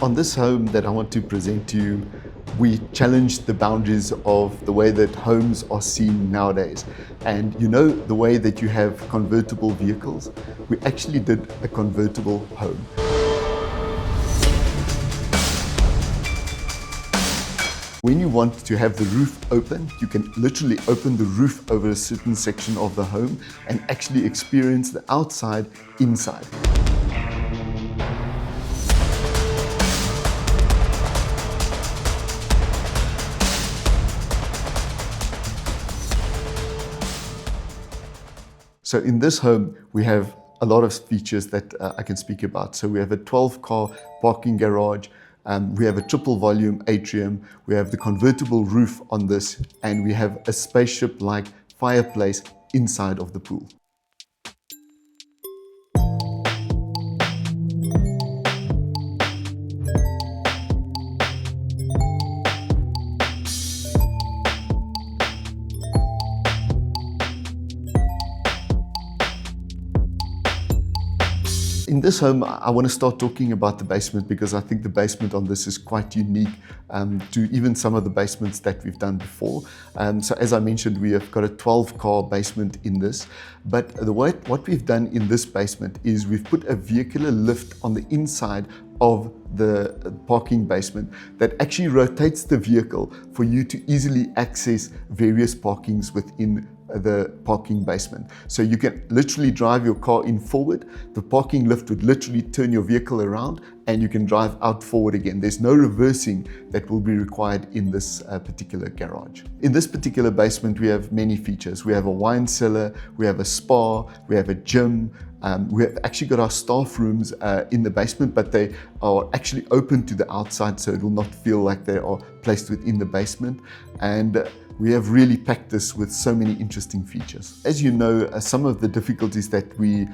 On this home that I want to present to you, we challenged the boundaries of the way that homes are seen nowadays. And you know, the way that you have convertible vehicles, we actually did a convertible home. When you want to have the roof open, you can literally open the roof over a certain section of the home and actually experience the outside inside. So in this home, we have a lot of features that I can speak about. So we have a 12-car parking garage, we have a triple volume atrium, we have the convertible roof on this, and we have a spaceship-like fireplace inside of the pool. In this home, I want to start talking about the basement because I think the basement on this is quite unique to even some of the basements that we've done before. So as I mentioned, we have got a 12-car basement in this. But what we've done in this basement is we've put a vehicular lift on the inside of the parking basement that actually rotates the vehicle for you to easily access various parkings within the parking basement. So you can literally drive your car in forward, the parking lift would literally turn your vehicle around and you can drive out forward again. There's no reversing that will be required in this particular garage. In this particular basement, we have many features. We have a wine cellar, we have a spa, we have a gym, we have actually got our staff rooms in the basement, but they are actually open to the outside, so it will not feel like they are placed within the basement. And we have really packed this with so many interesting features. As you know, some of the difficulties that we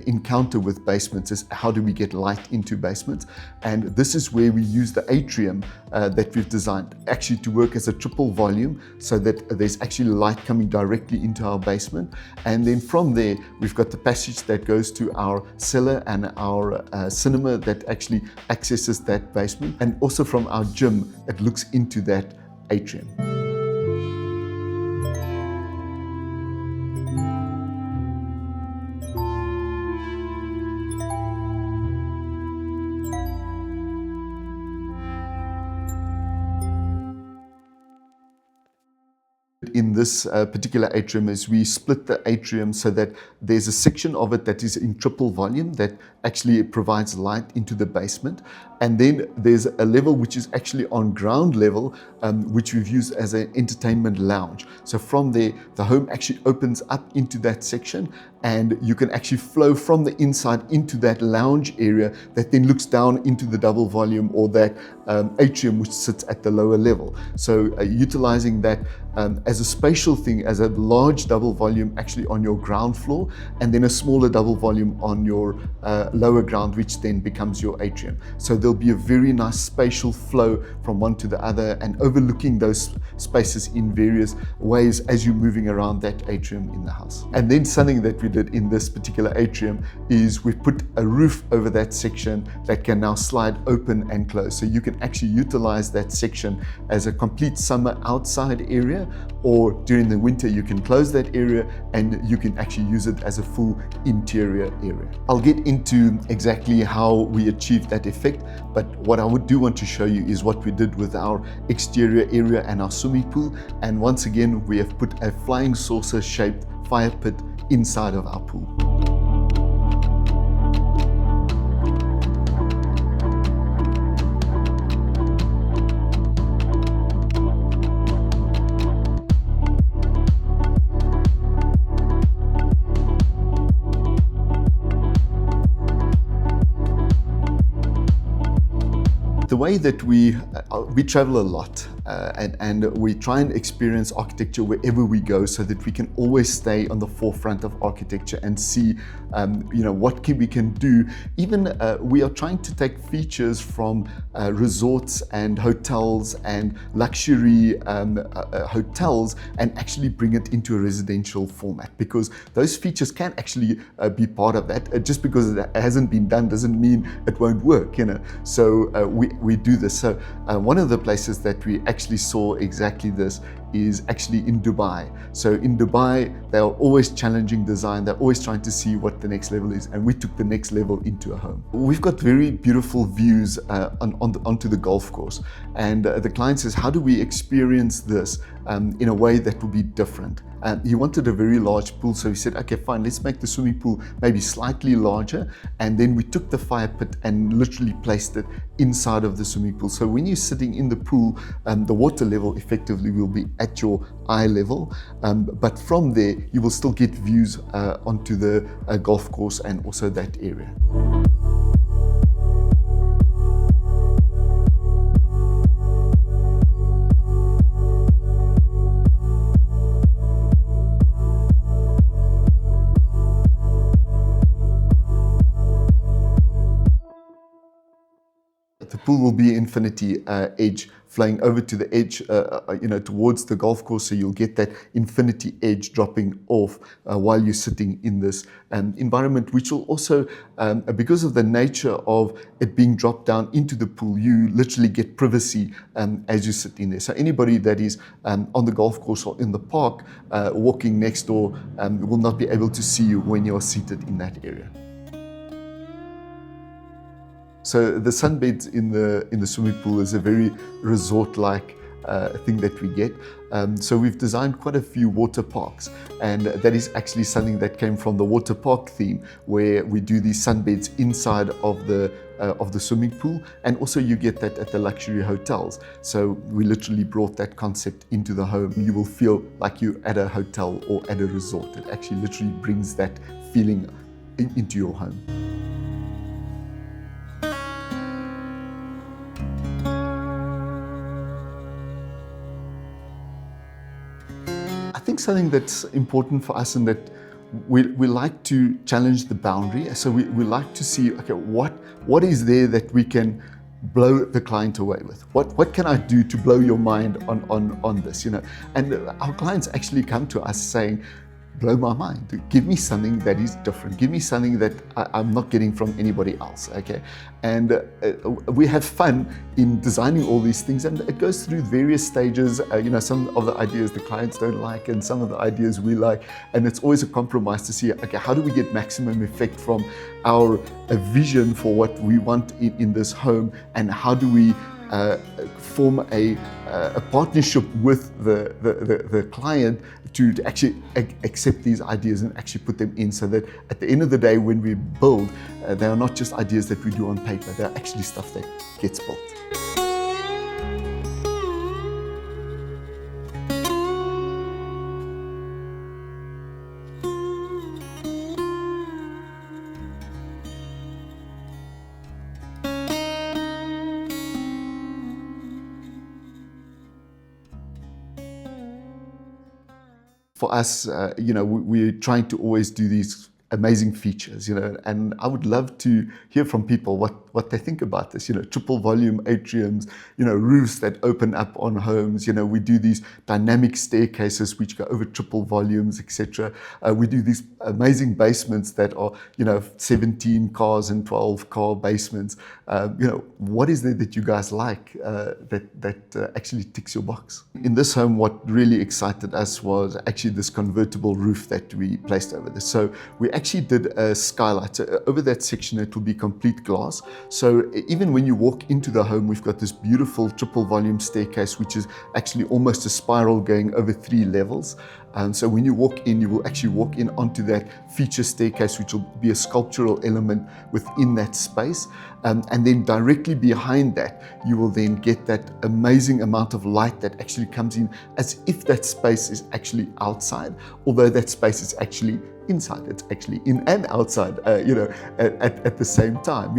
encounter with basements is how do we get light into basements? And this is where we use the atrium that we've designed actually to work as a triple volume so that there's actually light coming directly into our basement. And then from there, we've got the passage that goes to our cellar and our cinema that actually accesses that basement. And also from our gym, it looks into that atrium. In this particular atrium is we split the atrium so that there's a section of it that is in triple volume that actually provides light into the basement. And then there's a level which is actually on ground level, which we've used as an entertainment lounge. So from there, the home actually opens up into that section and you can actually flow from the inside into that lounge area that then looks down into the double volume or that atrium which sits at the lower level. So utilizing that as a spatial thing, as a large double volume actually on your ground floor and then a smaller double volume on your lower ground, which then becomes your atrium. So there'll be a very nice spatial flow from one to the other and overlooking those spaces in various ways as you're moving around that atrium in the house. And then something that we did in this particular atrium is we put a roof over that section that can now slide open and close. So you can actually utilize that section as a complete summer outside area, or during the winter you can close that area and you can actually use it as a full interior area. I'll get into exactly how we achieved that effect, but what I do want to show you is what we did with our exterior area and our swimming pool. And once again, we have put a flying saucer shaped fire pit inside of our pool. The way that we travel a lot, and we try and experience architecture wherever we go so that we can always stay on the forefront of architecture and see what we can do. Even we are trying to take features from resorts and hotels and luxury hotels and actually bring it into a residential format, because those features can actually be part of that. Just because it hasn't been done doesn't mean it won't work, So we do this. So one of the places that we actually saw exactly this is actually in Dubai. So in Dubai, they are always challenging design. They're always trying to see what the next level is, and we took the next level into a home. We've got very beautiful views onto the golf course, and the client says, how do we experience this in a way that will be different? He wanted a very large pool, so he said, okay, fine, let's make the swimming pool maybe slightly larger. And then we took the fire pit and literally placed it inside of the swimming pool. So when you're sitting in the pool, the water level effectively will be at your eye level, but from there you will still get views onto the golf course and also that area. The pool will be infinity edge flowing over to the edge, towards the golf course. So you'll get that infinity edge dropping off while you're sitting in this environment, which will also, because of the nature of it being dropped down into the pool, you literally get privacy as you sit in there. So anybody that is on the golf course or in the park walking next door will not be able to see you when you're seated in that area. So the sunbeds in the swimming pool is a very resort-like thing that we get. So we've designed quite a few water parks, and that is actually something that came from the water park theme, where we do these sunbeds inside of the swimming pool, and also you get that at the luxury hotels. So we literally brought that concept into the home. You will feel like you're at a hotel or at a resort. It actually literally brings that feeling into your home. I think something that's important for us, and that we like to challenge the boundary. So we like to see, okay, what is there that we can blow the client away with? What can I do to blow your mind on this? And our clients actually come to us saying, blow my mind. Give me something that is different. Give me something that I'm not getting from anybody else, okay? And we have fun in designing all these things, and it goes through various stages. Some of the ideas the clients don't like, and some of the ideas we like, and it's always a compromise to see, okay, how do we get maximum effect from our vision for what we want in this home, and how do we form a partnership with the client to actually accept these ideas and actually put them in, so that at the end of the day, when we build, they are not just ideas that we do on paper, they're actually stuff that gets built. For us, we're trying to always do these amazing features, and I would love to hear from people what they think about this. Triple volume atriums, roofs that open up on homes. We do these dynamic staircases which go over triple volumes, etc. We do these amazing basements that are, 17 cars and 12 car basements. What is there that you guys like that actually ticks your box? In this home, what really excited us was actually this convertible roof that we placed over this. So we actually did a skylight. So over that section, it will be complete glass. So even when you walk into the home, we've got this beautiful triple volume staircase, which is actually almost a spiral going over 3 levels. So when you walk in, you will actually walk in onto that feature staircase, which will be a sculptural element within that space. And then directly behind that, you will then get that amazing amount of light that actually comes in as if that space is actually outside, although that space is actually inside. It's actually in and outside, at the same time,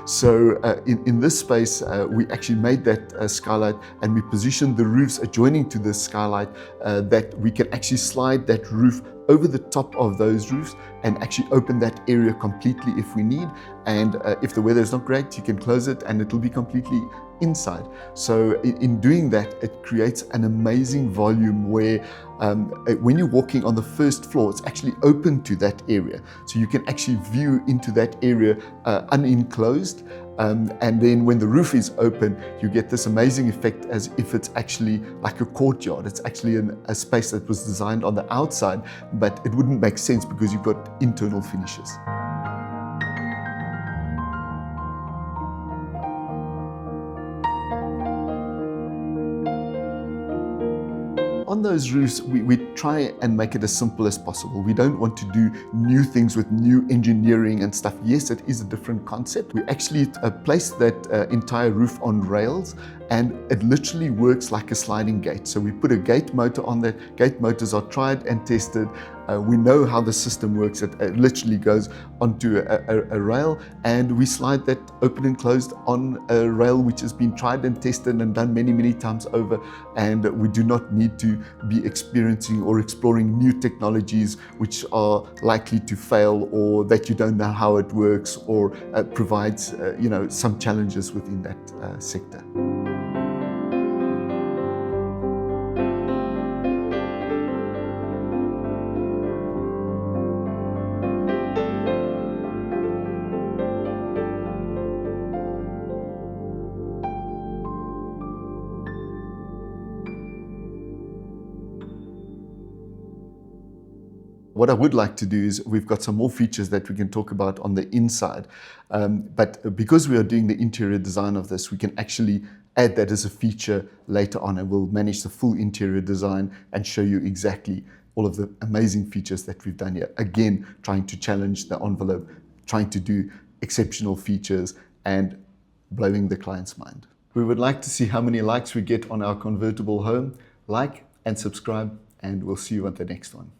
So in this space, we actually made that skylight, and we positioned the roofs adjoining to this skylight that we can actually slide that roof over the top of those roofs and actually open that area completely if we need. And if the weather is not great, you can close it and it'll be completely inside. So in doing that, it creates an amazing volume where when you're walking on the first floor, it's actually open to that area. So you can actually view into that area unenclosed. And then when the roof is open, you get this amazing effect as if it's actually like a courtyard. It's actually a space that was designed on the outside, but it wouldn't make sense because you've got internal finishes. On those roofs, we try and make it as simple as possible. We don't want to do new things with new engineering and stuff. Yes, it is a different concept. We actually placed that entire roof on rails, and it literally works like a sliding gate. So we put a gate motor on that. Gate motors are tried and tested. We know how the system works. It literally goes onto a rail, and we slide that open and closed on a rail which has been tried and tested and done many, many times over. And we do not need to be experiencing or exploring new technologies which are likely to fail, or that you don't know how it works, or provides some challenges within that sector. What I would like to do is, we've got some more features that we can talk about on the inside, but because we are doing the interior design of this, we can actually add that as a feature later on, and we'll manage the full interior design and show you exactly all of the amazing features that we've done here. Again, trying to challenge the envelope, trying to do exceptional features and blowing the client's mind. We would like to see how many likes we get on our convertible home. Like and subscribe, and we'll see you at the next one.